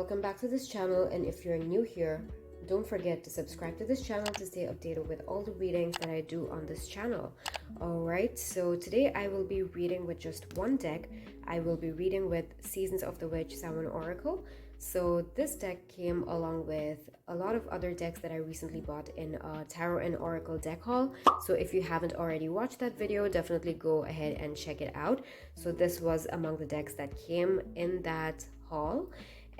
welcome back to this channel, and if you're new here, don't forget to subscribe to this channel to stay updated with all the readings that I do on this channel. Alright, so today I will be reading with just one deck. I will be reading with Seasons of the Witch Samhain Oracle. So this deck came along with a lot of other decks that I recently bought in a Tarot and Oracle deck haul. So if you haven't already watched that video, definitely go ahead and check it out. So this was among the decks that came in that haul,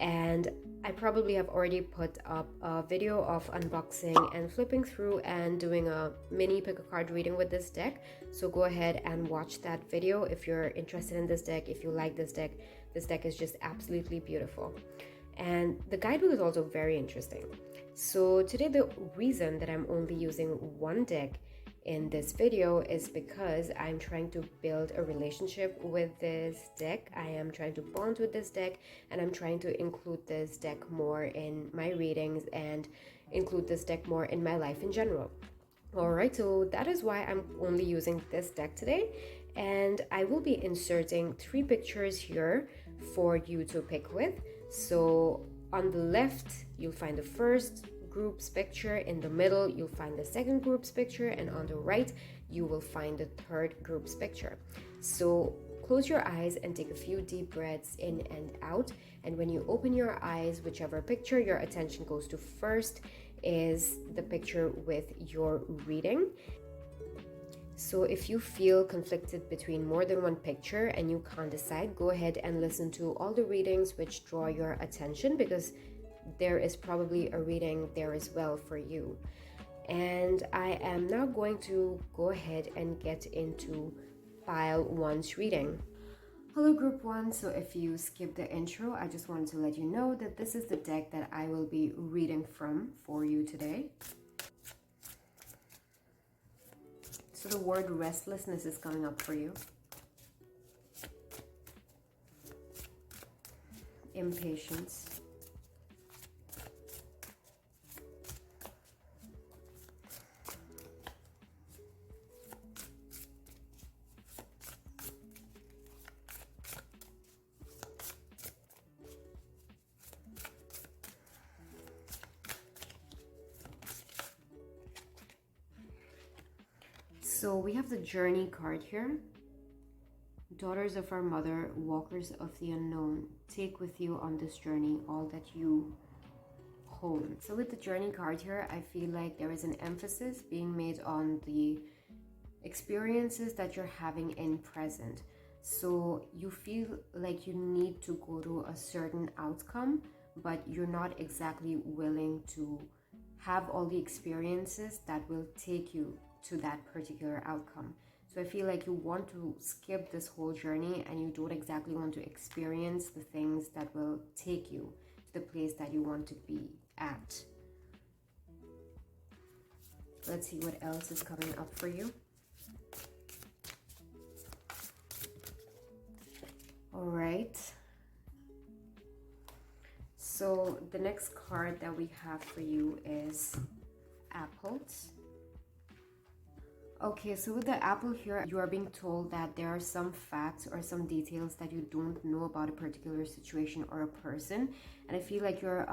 and I probably have already put up a video of unboxing and flipping through and doing a mini pick a card reading with this deck. So go ahead and watch that video if you're interested in this deck, if you like this deck. This deck is just absolutely beautiful. And the guidebook is also very interesting. So today the reason that I'm only using one deck in this video is because I'm trying to build a relationship with this deck. I am trying to bond with this deck, and I'm trying to include this deck more in my readings and include this deck more in my life in general. Alright, so that is why I'm only using this deck today, and I will be inserting 3 pictures here for you to pick with. So on the left, you'll find the first group's picture, in the middle you'll find the second group's picture, and on the right you will find the third group's picture. So close your eyes and take a few deep breaths in and out, and when you open your eyes, whichever picture your attention goes to first is the picture with your reading. So if you feel conflicted between more than one picture and you can't decide, go ahead and listen to all the readings which draw your attention, because there is probably a reading there as well for you. And I am now going to go ahead and get into pile 1's reading. Hello group 1, so if you skip the intro, I just wanted to let you know that this is the deck that I will be reading from for you today. So the word restlessness is coming up for you. Impatience. So we have the Journey card here. Daughters of our mother, walkers of the unknown, take with you on this journey all that you hold. So with the Journey card here, I feel like there is an emphasis being made on the experiences that you're having in present. So you feel like you need to go to a certain outcome, but you're not exactly willing to have all the experiences that will take you to that particular outcome. So I feel like you want to skip this whole journey and you don't exactly want to experience the things that will take you to the place that you want to be at. Let's see what else is coming up for you. All right. So the next card that we have for you is Apples. Okay, so with the apple here, you are being told that there are some facts or some details that you don't know about a particular situation or a person. And I feel like you're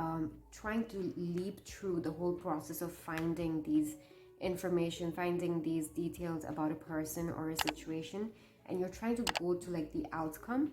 trying to leap through the whole process of finding these information, finding these details about a person or a situation, and you're trying to go to like the outcome.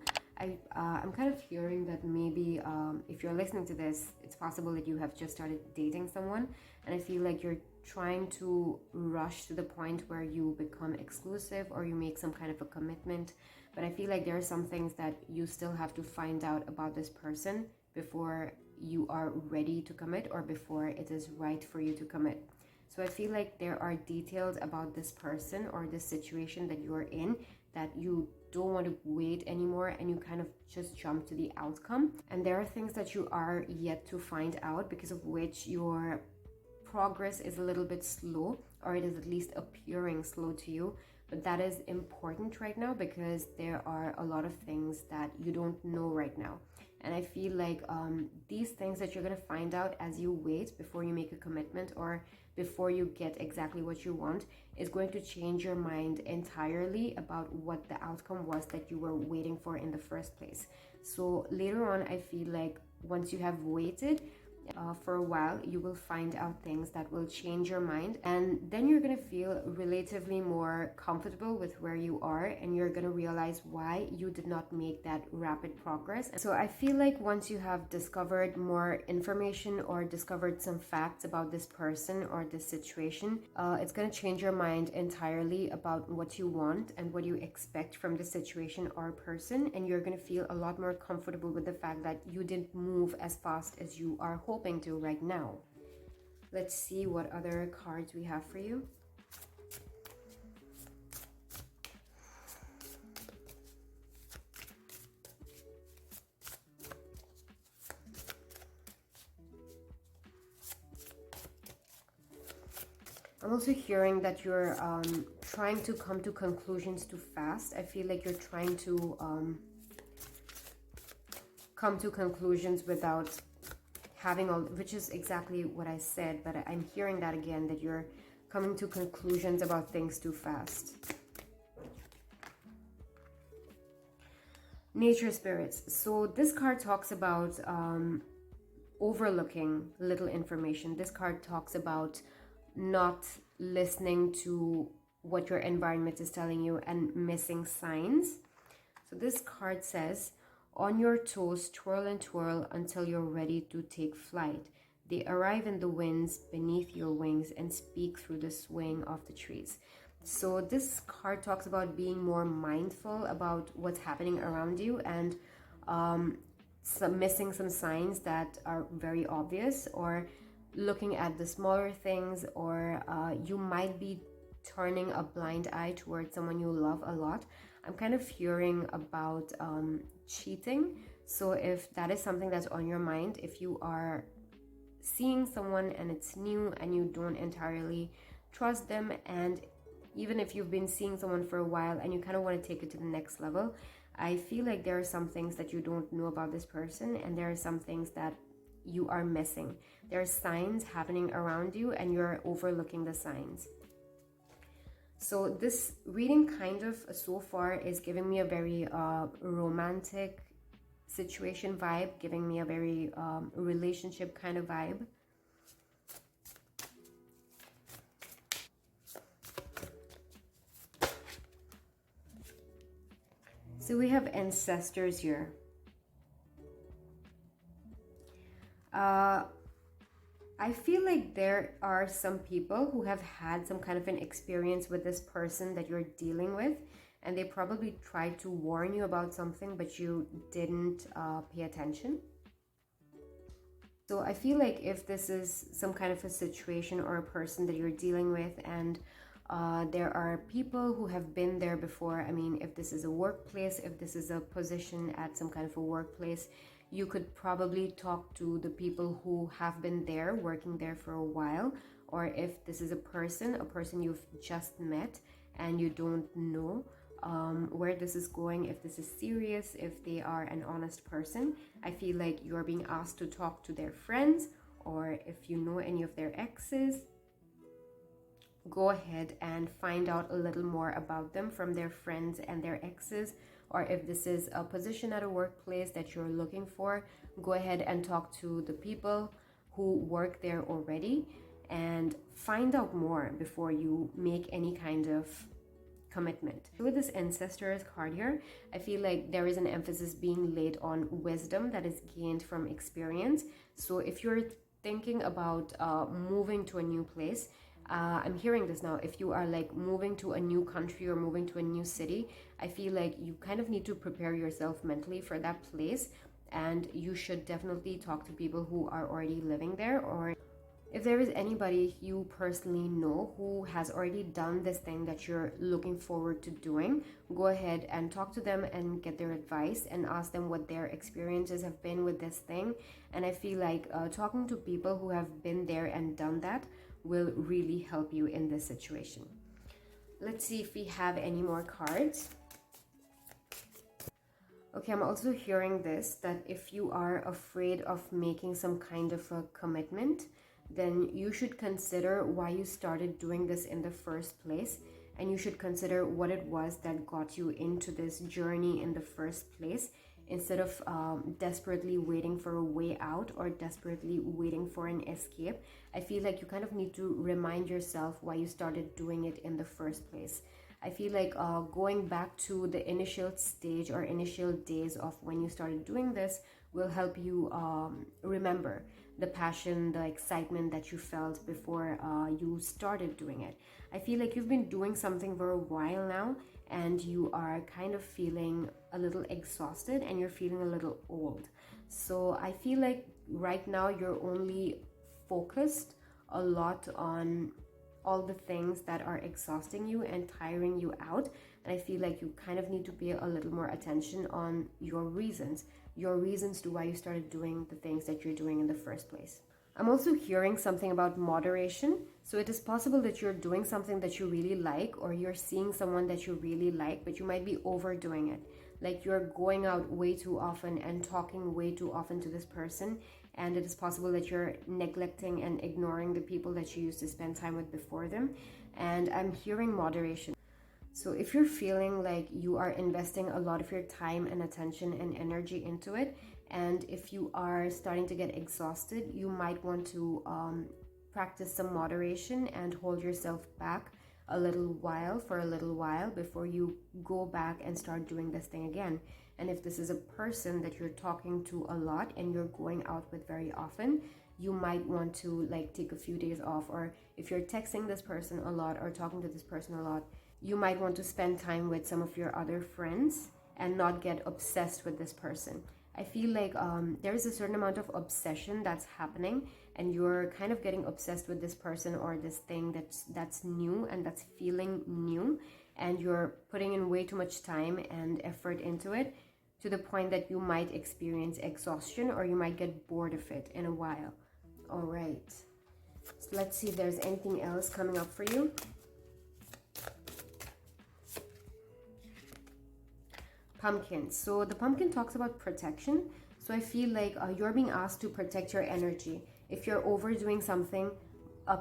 I'm kind of hearing that maybe if you're listening to this, it's possible that you have just started dating someone, and I feel like you're trying to rush to the point where you become exclusive or you make some kind of a commitment. But I feel like there are some things that you still have to find out about this person before you are ready to commit or before it is right for you to commit. So I feel like there are details about this person or this situation that you're in that you don't want to wait anymore, and you kind of just jump to the outcome. And there are things that you are yet to find out, because of which your progress is a little bit slow, or it is at least appearing slow to you. But that is important right now, because there are a lot of things that you don't know right now. And I feel like these things that you're going to find out as you wait before you make a commitment or before you get exactly what you want is going to change your mind entirely about what the outcome was that you were waiting for in the first place. So later on, I feel like once you have waited for a while, you will find out things that will change your mind, and then you're going to feel relatively more comfortable with where you are, and you're going to realize why you did not make that rapid progress. So I feel like once you have discovered more information or discovered some facts about this person or this situation, it's going to change your mind entirely about what you want and what you expect from the situation or person, and you're going to feel a lot more comfortable with the fact that you didn't move as fast as you are hoping to right now. Let's see what other cards we have for you. I'm also hearing that you're trying to come to conclusions too fast. I feel like you're trying to come to conclusions without having all, which is exactly what I said, but I'm hearing that again, that you're coming to conclusions about things too fast. Nature spirits. So this card talks about overlooking little information. This card talks about not listening to what your environment is telling you and missing signs. So this card says, on your toes, twirl and twirl until you're ready to take flight. They arrive in the winds beneath your wings and speak through the swing of the trees. So this card talks about being more mindful about what's happening around you, and missing some signs that are very obvious, or looking at the smaller things, or you might be turning a blind eye towards someone you love a lot. I'm kind of hearing about cheating. So if that is something that's on your mind, if you are seeing someone and it's new and you don't entirely trust them, and even if you've been seeing someone for a while and you kind of want to take it to the next level, I feel like there are some things that you don't know about this person, and there are some things that you are missing. There are signs happening around you and you're overlooking the signs. So this reading kind of so far is giving me a very romantic situation vibe, giving me a very relationship kind of vibe. So we have ancestors here. I feel like there are some people who have had some kind of an experience with this person that you're dealing with, and they probably tried to warn you about something, but you didn't pay attention. So I feel like if this is some kind of a situation or a person that you're dealing with, and there are people who have been there before. I mean, if this is a workplace, if this is a position at some kind of a workplace, you could probably talk to the people who have been there, working there for a while. Or if this is a person you've just met and you don't know where this is going, if this is serious, if they are an honest person, I feel like you're being asked to talk to their friends, or if you know any of their exes, go ahead and find out a little more about them from their friends and their exes. Or if this is a position at a workplace that you're looking for, go ahead and talk to the people who work there already and find out more before you make any kind of commitment. With this ancestors card here, I feel like there is an emphasis being laid on wisdom that is gained from experience. So if you're thinking about moving to a new place, I'm hearing this now, if you are like moving to a new country or moving to a new city, I feel like you kind of need to prepare yourself mentally for that place, and you should definitely talk to people who are already living there, or if there is anybody you personally know who has already done this thing that you're looking forward to doing, go ahead and talk to them and get their advice and ask them what their experiences have been with this thing. And I feel like talking to people who have been there and done that will really help you in this situation. Let's see if we have any more cards. Okay, I'm also hearing this, that if you are afraid of making some kind of a commitment, then you should consider why you started doing this in the first place, and you should consider what it was that got you into this journey in the first place. instead of desperately waiting for a way out or desperately waiting for an escape. I feel like you kind of need to remind yourself why you started doing it in the first place. I feel like going back to the initial stage or initial days of when you started doing this will help you remember the passion, the excitement that you felt before you started doing it. I feel like you've been doing something for a while now and you are kind of feeling a little exhausted and you're feeling a little old. So I feel like right now you're only focused a lot on all the things that are exhausting you and tiring you out. And I feel like you kind of need to pay a little more attention on your reasons to why you started doing the things that you're doing in the first place. I'm also hearing something about moderation. So it is possible that you're doing something that you really like, or you're seeing someone that you really like, but you might be overdoing it. Like you're going out way too often and talking way too often to this person, and it is possible that you're neglecting and ignoring the people that you used to spend time with before them. And I'm hearing moderation. So if you're feeling like you are investing a lot of your time and attention and energy into it, and if you are starting to get exhausted, you might want to practice some moderation and hold yourself back for a little while before you go back and start doing this thing again. And if this is a person that you're talking to a lot and you're going out with very often, you might want to like take a few days off. Or if you're texting this person a lot or talking to this person a lot, you might want to spend time with some of your other friends and not get obsessed with this person. I feel like there is a certain amount of obsession that's happening, and you're kind of getting obsessed with this person or this thing that's new and that's feeling new, and you're putting in way too much time and effort into it to the point that you might experience exhaustion or you might get bored of it in a while. All right, so let's see if there's anything else coming up for you. Pumpkin. So the pumpkin talks about protection. So I feel like you're being asked to protect your energy. If you're overdoing something,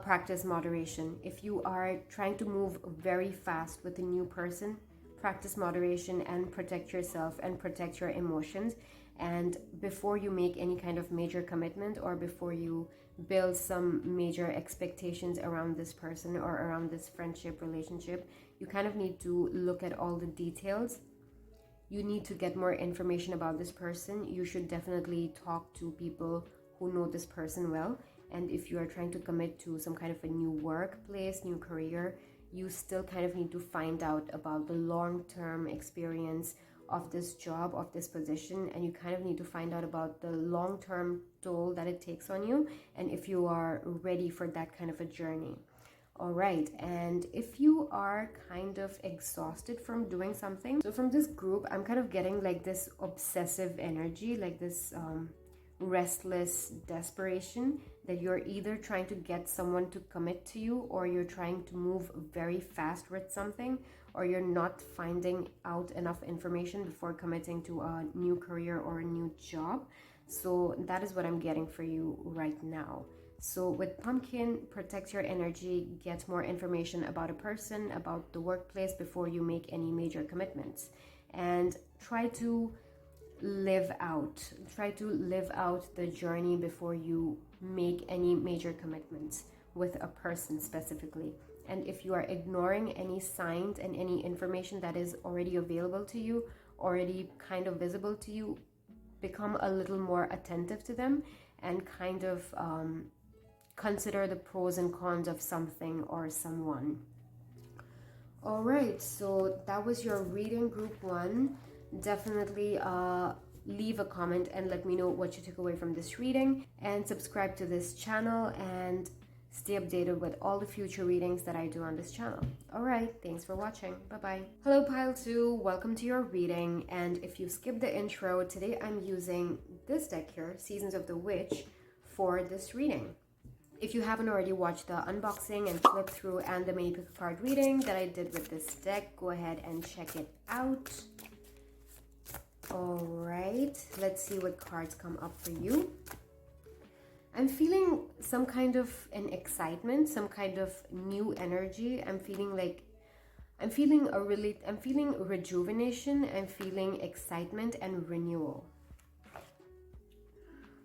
practice moderation. If you are trying to move very fast with a new person, practice moderation and protect yourself and protect your emotions. And before you make any kind of major commitment or before you build some major expectations around this person or around this friendship, relationship, you kind of need to look at all the details. You need to get more information about this person. You should definitely talk to people who know this person well. And if you are trying to commit to some kind of a new workplace, new career, you still kind of need to find out about the long-term experience of this job, of this position, and you kind of need to find out about the long-term toll that it takes on you and if you are ready for that kind of a journey. All right, and if you are kind of exhausted from doing something, so from this group, I'm kind of getting like this obsessive energy, like this restless desperation that you're either trying to get someone to commit to you, or you're trying to move very fast with something, or you're not finding out enough information before committing to a new career or a new job. So that is what I'm getting for you right now. So with pumpkin, protect your energy, get more information about a person, about the workplace before you make any major commitments, and try to live out the journey before you make any major commitments with a person specifically. And if you are ignoring any signs and any information that is already available to you, already kind of visible to you, become a little more attentive to them and kind of consider the pros and cons of something or someone. All right, so that was your reading group 1. Definitely leave a comment and let me know what you took away from this reading, and subscribe to this channel and stay updated with all the future readings that I do on this channel. All right, thanks for watching. Bye-bye. Hello, Pile 2. Welcome to your reading. And if you skipped the intro, today I'm using this deck here, Seasons of the Witch, for this reading. If you haven't already watched the unboxing and flip through and the mini pickacard reading that I did with this deck, go ahead and check it out. All right, let's see what cards come up for you. I'm feeling some kind of an excitement, some kind of new energy. I'm feeling like I'm feeling rejuvenation, I'm feeling excitement and renewal.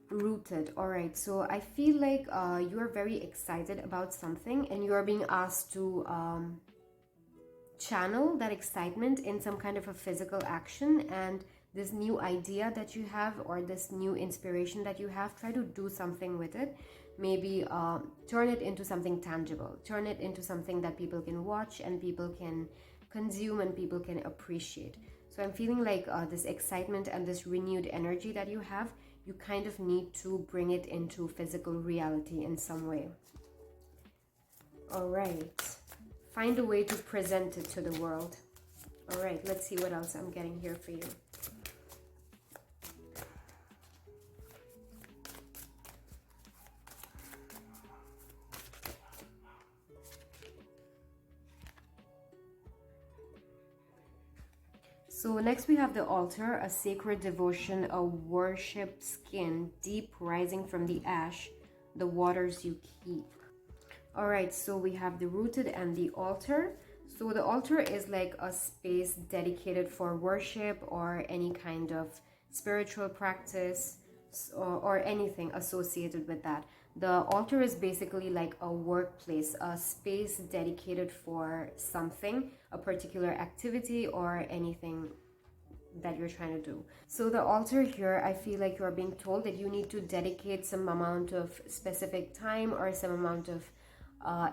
Rooted. All right, so I feel like you are very excited about something and you are being asked to channel that excitement in some kind of a physical action, and this new idea that you have or this new inspiration that you have, try to do something with it. Maybe turn it into something tangible, turn it into something that people can watch and people can consume and people can appreciate. So I'm feeling like this excitement and this renewed energy that you have, you kind of need to bring it into physical reality in some way. All right, find a way to present it to the world. All right, let's see what else I'm getting here for you. So next we have the altar, a sacred devotion, a worship skin, deep rising from the ash, the waters you keep. All right, so we have the rooted and the altar. So the altar is like a space dedicated for worship or any kind of spiritual practice or anything associated with that. The altar is basically like a workplace, a space dedicated for something, a particular activity or anything that you're trying to do. So the altar here, I feel like you're being told that you need to dedicate some amount of specific time or some amount of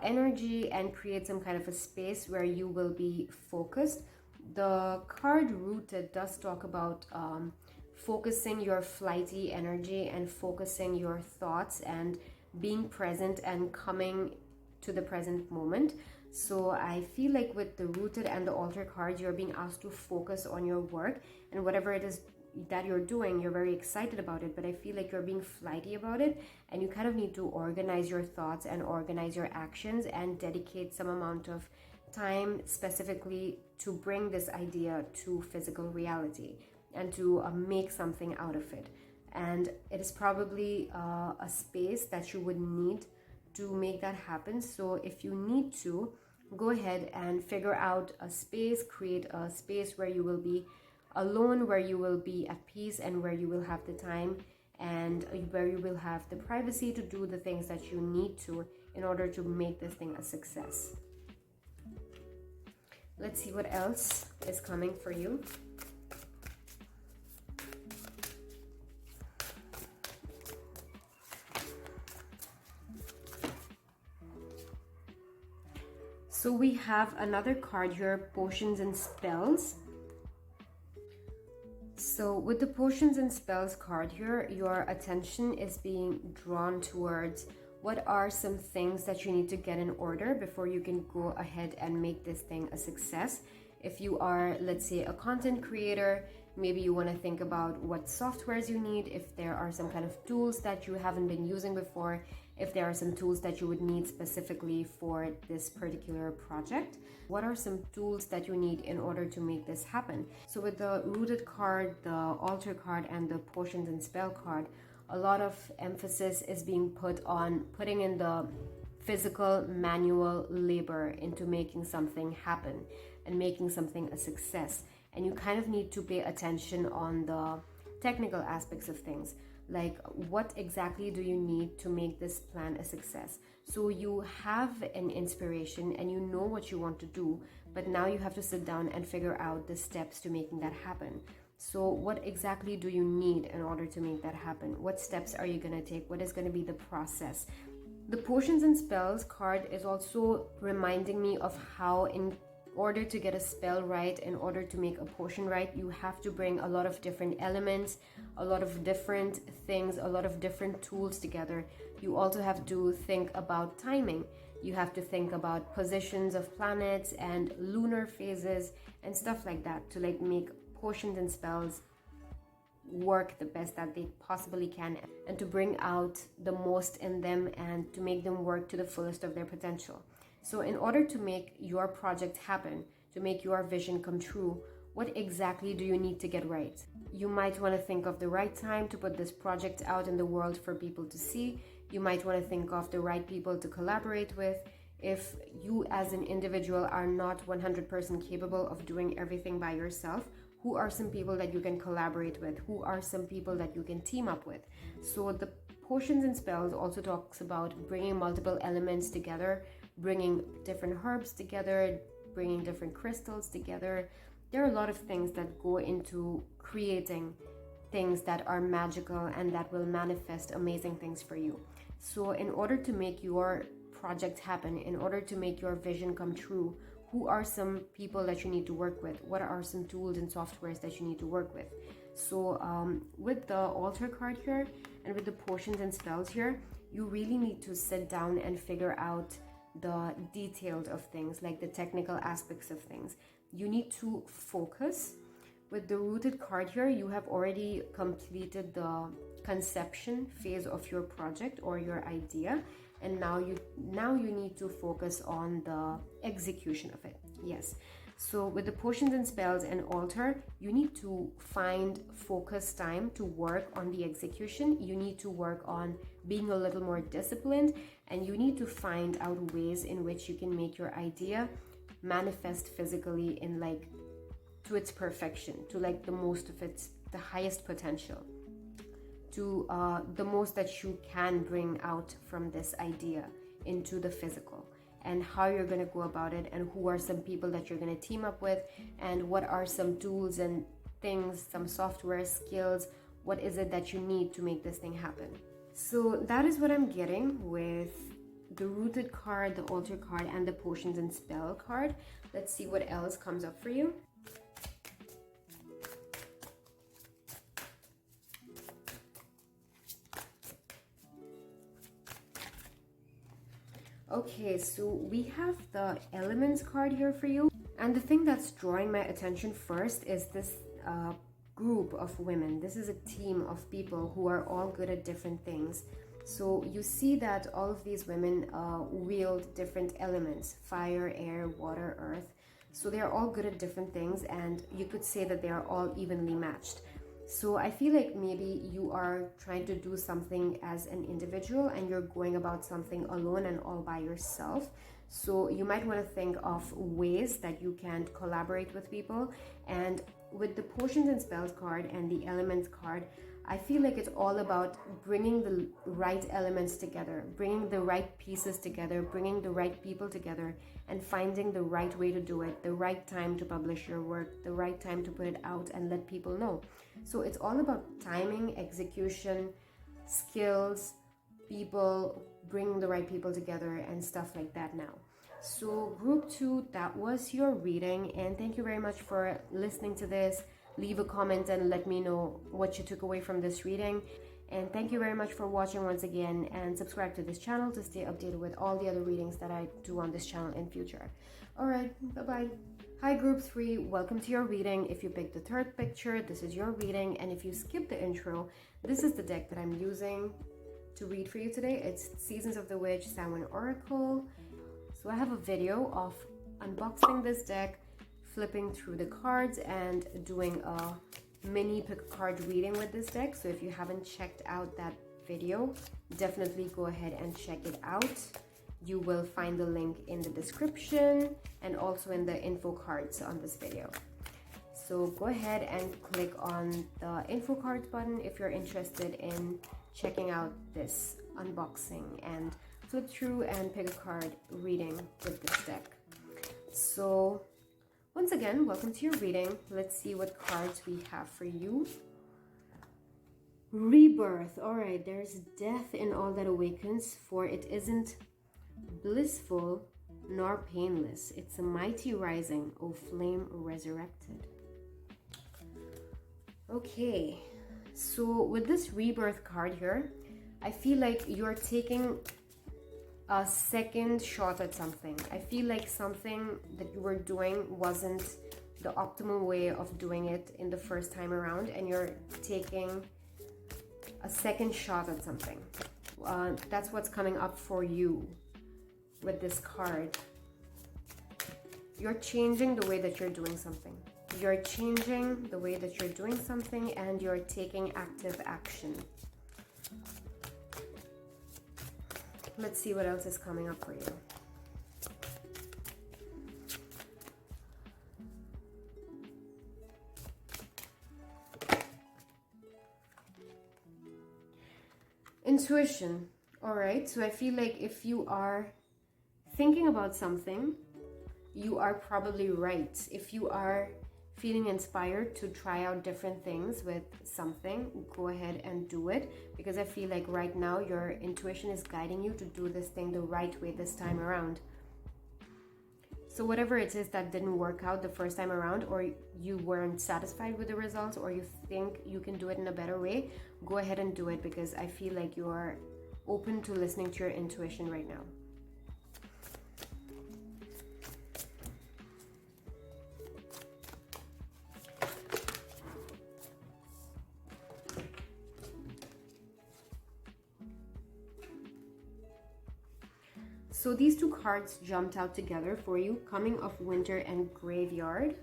energy and create some kind of a space where you will be focused. The card rooted does talk about focusing your flighty energy and focusing your thoughts and being present and coming to the present moment. So I feel like with the rooted and the altar cards, you're being asked to focus on your work and whatever it is that you're doing, you're very excited about it, but I feel like you're being flighty about it and you kind of need to organize your thoughts and organize your actions and dedicate some amount of time specifically to bring this idea to physical reality and to make something out of it. And it is probably a space that you would need to make that happen. So if you need to, go ahead and figure out a space, create a space where you will be alone, where you will be at peace and where you will have the time and where you will have the privacy to do the things that you need to in order to make this thing a success. Let's see what else is coming for you. So we have another card here, potions and spells. So with the potions and spells card here, your attention is being drawn towards what are some things that you need to get in order before you can go ahead and make this thing a success. If you are, let's say, a content creator, maybe you want to think about what softwares you need, if there are some kind of tools that you haven't been using before, if there are some tools that you would need specifically for this particular project. What are some tools that you need in order to make this happen? So with the rooted card, the altar card, and the potions and spell card, a lot of emphasis is being put on putting in the physical manual labor into making something happen and making something a success. And you kind of need to pay attention on the technical aspects of things, like what exactly do you need to make this plan a success. So you have an inspiration and you know what you want to do, but now you have to sit down and figure out the steps to making that happen. So what exactly do you need in order to make that happen? What steps are you going to take? What is going to be the process? The potions and spells card is also reminding me of how in order to get a spell right, in order to make a potion right, you have to bring a lot of different elements, a lot of different things, a lot of different tools together. You also have to think about timing. You have to think about positions of planets and lunar phases and stuff like that to like make potions and spells work the best that they possibly can and to bring out the most in them and to make them work to the fullest of their potential. So in order to make your project happen, to make your vision come true, what exactly do you need to get right? You might want to think of the right time to put this project out in the world for people to see. You might want to think of the right people to collaborate with. If you as an individual are not 100% capable of doing everything by yourself, who are some people that you can collaborate with? Who are some people that you can team up with? So the potions and spells also talks about bringing multiple elements together, bringing different herbs together, bringing different crystals together. There are a lot of things that go into creating things that are magical and that will manifest amazing things for you. So in order to make your project happen, in order to make your vision come true, who are some people that you need to work with? What are some tools and softwares that you need to work with? So with the altar card here and with the potions and spells here, you really need to sit down and figure out the details of things, like the technical aspects of things. You need to focus. With the rooted card here, you have already completed the conception phase of your project or your idea, and now you need to focus on the execution of it. Yes. So with the potions and spells and altar, you need to find focus time to work on the execution. You need to work on being a little more disciplined, and you need to find out ways in which you can make your idea manifest physically in like to its perfection, to like the most of its, the highest potential, to the most that you can bring out from this idea into the physical, and how you're going to go about it, and who are some people that you're going to team up with, and what are some tools and things, some software skills, what is it that you need to make this thing happen. So that is what I'm getting with the rooted card, the altar card, and the potions and spell card. Let's see what else comes up for you. Okay, so we have the elements card here for you, and the thing that's drawing my attention first is this group of women. This is a team of people who are all good at different things. So you see that all of these women wield different elements: fire, air, water, earth. So they are all good at different things, and you could say that they are all evenly matched. So I feel like maybe you are trying to do something as an individual and you're going about something alone and all by yourself. So you might want to think of ways that you can collaborate with people. And with the potions and spells card and the elements card, I feel like it's all about bringing the right elements together, bringing the right pieces together, bringing the right people together, and finding the right way to do it, the right time to publish your work, the right time to put it out and let people know. So it's all about timing, execution, skills, people, bringing the right people together and stuff like that now. So group 2, that was your reading, and thank you very much for listening to this. Leave a comment and let me know what you took away from this reading. And thank you very much for watching once again, and subscribe to this channel to stay updated with all the other readings that I do on this channel in future. Alright, bye-bye. Hi group 3, welcome to your reading. If you picked the third picture, this is your reading, and if you skip the intro, this is the deck that I'm using to read for you today. It's Seasons of the Witch Samhain Oracle. So I have a video of unboxing this deck, flipping through the cards, and doing a mini pick card reading with this deck. So if you haven't checked out that video, definitely go ahead and check it out. You will find the link in the description and also in the info cards on this video. So go ahead and click on the info cards button if you're interested in checking out this unboxing and flip through and pick a card reading with this deck. So once again, welcome to your reading. Let's see what cards we have for you. Rebirth. All right, there's death in all that awakens, for it isn't blissful nor painless. It's a mighty rising, O flame resurrected. Okay, so with this rebirth card here, I feel like you're taking a second shot at something. I feel like something that you were doing wasn't the optimal way of doing it in the first time around, and you're taking a second shot at something. That's what's coming up for you with this card. You're changing the way that you're doing something. You're changing the way that you're doing something, and you're taking active action. Let's see what else is coming up for you. Intuition. All right, so I feel like if you are thinking about something, you are probably right. If you are feeling inspired to try out different things with something, go ahead and do it, because I feel like right now your intuition is guiding you to do this thing the right way this time around. So whatever it is that didn't work out the first time around, or you weren't satisfied with the results, or you think you can do it in a better way, go ahead and do it, because I feel like you're open to listening to your intuition right now. So these two cards jumped out together for you, coming of winter and graveyard.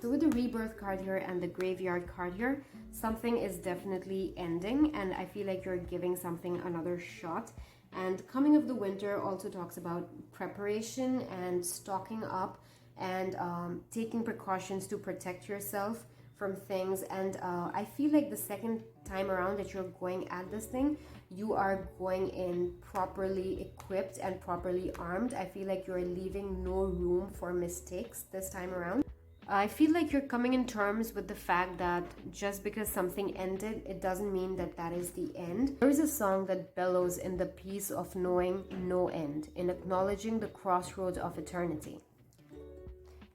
So with the rebirth card here and the graveyard card here, something is definitely ending, and I feel like you're giving something another shot. And coming of the winter also talks about preparation and stocking up and taking precautions to protect yourself from things. And I feel like the second time around that you're going at this thing, you are going in properly equipped and properly armed. I feel like you're leaving no room for mistakes this time around. I feel like you're coming in terms with the fact that just because something ended, it doesn't mean that that is the end. There is a song that bellows in the peace of knowing no end, in acknowledging the crossroads of eternity.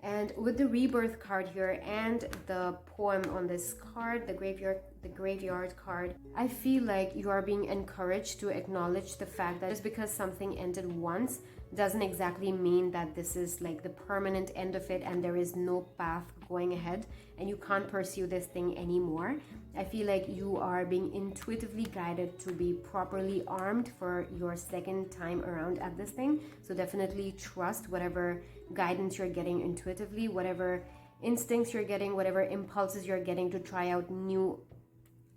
And with the rebirth card here and the poem on this card, the graveyard card, I feel like you are being encouraged to acknowledge the fact that just because something ended once doesn't exactly mean that this is like the permanent end of it and there is no path going ahead and you can't pursue this thing anymore. I feel like you are being intuitively guided to be properly armed for your second time around at this thing. So definitely trust whatever guidance you're getting intuitively, whatever instincts you're getting, whatever impulses you're getting to try out new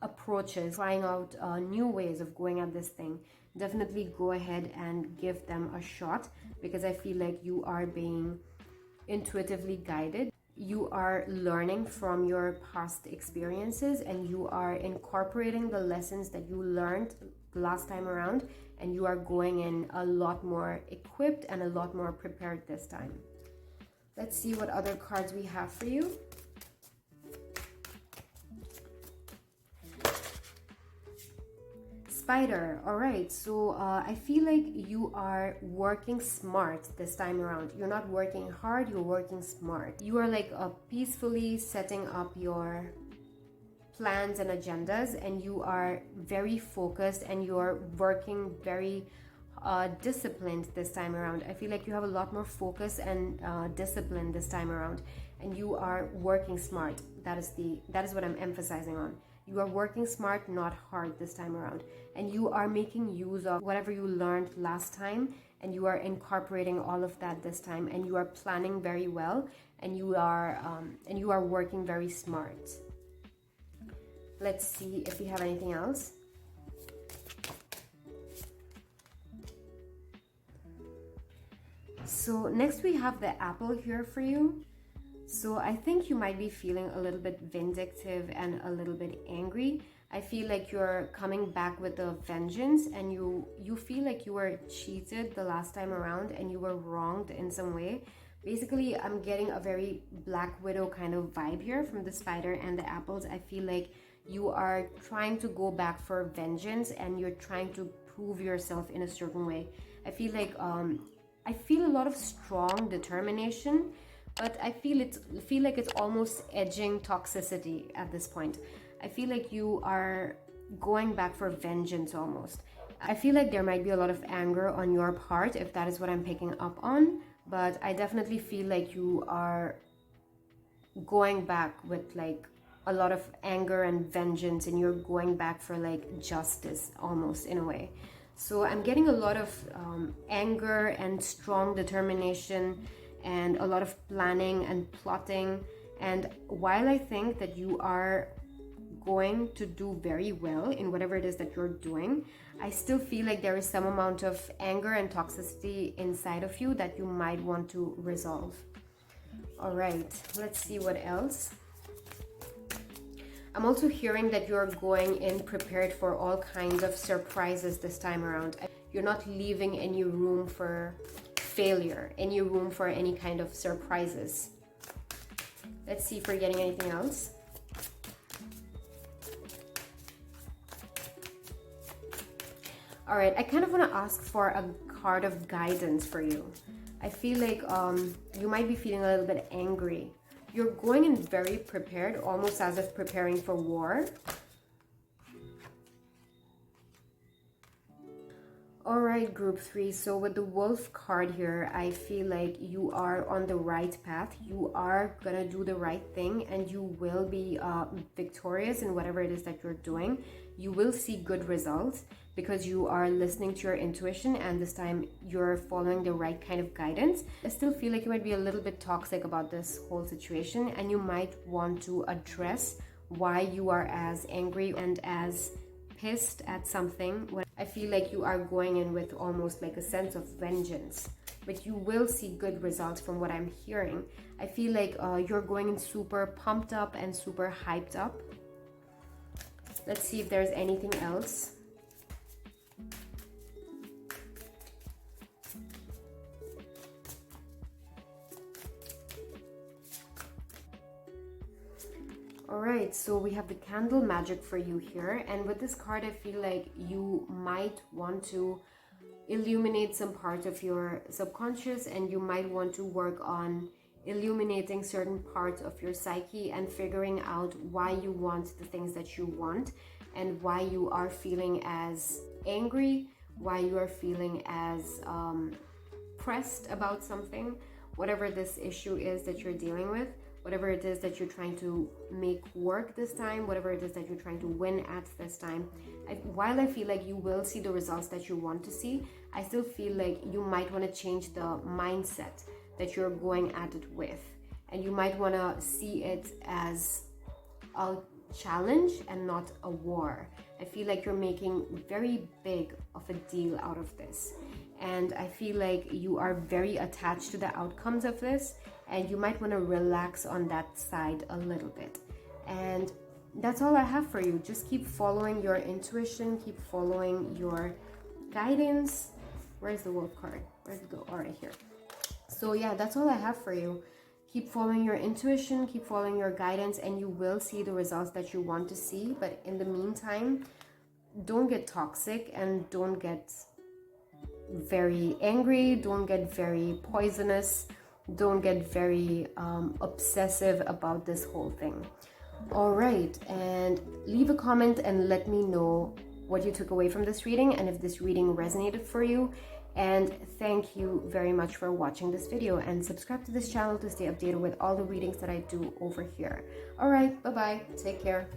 approaches, trying out new ways of going at this thing. Definitely go ahead and give them a shot, because I feel like you are being intuitively guided. You are learning from your past experiences and you are incorporating the lessons that you learned last time around, and you are going in a lot more equipped and a lot more prepared this time. Let's see what other cards we have for you. Spider. All right, so I feel like you are working smart this time around. You're not working hard, you're working smart. You are like peacefully setting up your plans and agendas, and you are very focused and you're working very disciplined this time around. I feel like you have a lot more focus and discipline this time around, and you are working smart. That is what I'm emphasizing on. You are working smart, not hard this time around. And you are making use of whatever you learned last time, and you are incorporating all of that this time, and you are planning very well, and you are working very smart. Let's see if we have anything else. So next we have the apple here for you. So I think you might be feeling a little bit vindictive and a little bit angry. I feel like you're coming back with a vengeance, and you feel like you were cheated the last time around and you were wronged in some way. Basically, I'm getting a very Black Widow kind of vibe here from the spider and the apples. I feel like you are trying to go back for vengeance and you're trying to prove yourself in a certain way. I feel like I feel a lot of strong determination, but I feel like it's almost edging toxicity at this point. I feel like you are going back for vengeance almost. I feel like there might be a lot of anger on your part, if that is what I'm picking up on, but I definitely feel like you are going back with like a lot of anger and vengeance, and you're going back for like justice almost in a way. So I'm getting a lot of anger and strong determination and a lot of planning and plotting. And while I think that you are going to do very well in whatever it is that you're doing, I still feel like there is some amount of anger and toxicity inside of you that you might want to resolve. All right, let's see what else. I'm also hearing that you're going in prepared for all kinds of surprises this time around. You're not leaving any room for failure, any room for any kind of surprises. Let's see if we're getting anything else. All right, I kind of want to ask for a card of guidance for you. I feel like you might be feeling a little bit angry. You're going in very prepared, almost as if preparing for war. All right, group 3. So with the wolf card here, I feel like you are on the right path. You are gonna do the right thing, and you will be victorious in whatever it is that you're doing. You will see good results because you are listening to your intuition, and this time you're following the right kind of guidance. I still feel like you might be a little bit toxic about this whole situation, and you might want to address why you are as angry and as pissed at something. I feel like you are going in with almost like a sense of vengeance, but you will see good results from what I'm hearing. I feel like you're going in super pumped up and super hyped up. Let's see if there's anything else. Alright, so we have the candle magic for you here, and with this card I feel like you might want to illuminate some part of your subconscious, and you might want to work on illuminating certain parts of your psyche and figuring out why you want the things that you want, and why you are feeling as angry, why you are feeling as pressed about something, whatever this issue is that you're dealing with. Whatever it is that you're trying to make work this time, whatever it is that you're trying to win at this time. While I feel like you will see the results that you want to see, I still feel like you might want to change the mindset that you're going at it with. And you might want to see it as a challenge and not a war. I feel like you're making very big of a deal out of this. And I feel like you are very attached to the outcomes of this, and you might want to relax on that side a little bit. And that's all I have for you. Just keep following your intuition, keep following your guidance. Where's the wolf card? Where'd it go? All right, here. So yeah, that's all I have for you. Keep following your intuition, keep following your guidance, and you will see the results that you want to see. But in the meantime, don't get toxic and don't get very angry, don't get very poisonous, don't get very obsessive about this whole thing. All right, and leave a comment and let me know what you took away from this reading and if this reading resonated for you. And thank you very much for watching this video, and subscribe to this channel to stay updated with all the readings that I do over here. All right, bye-bye, take care.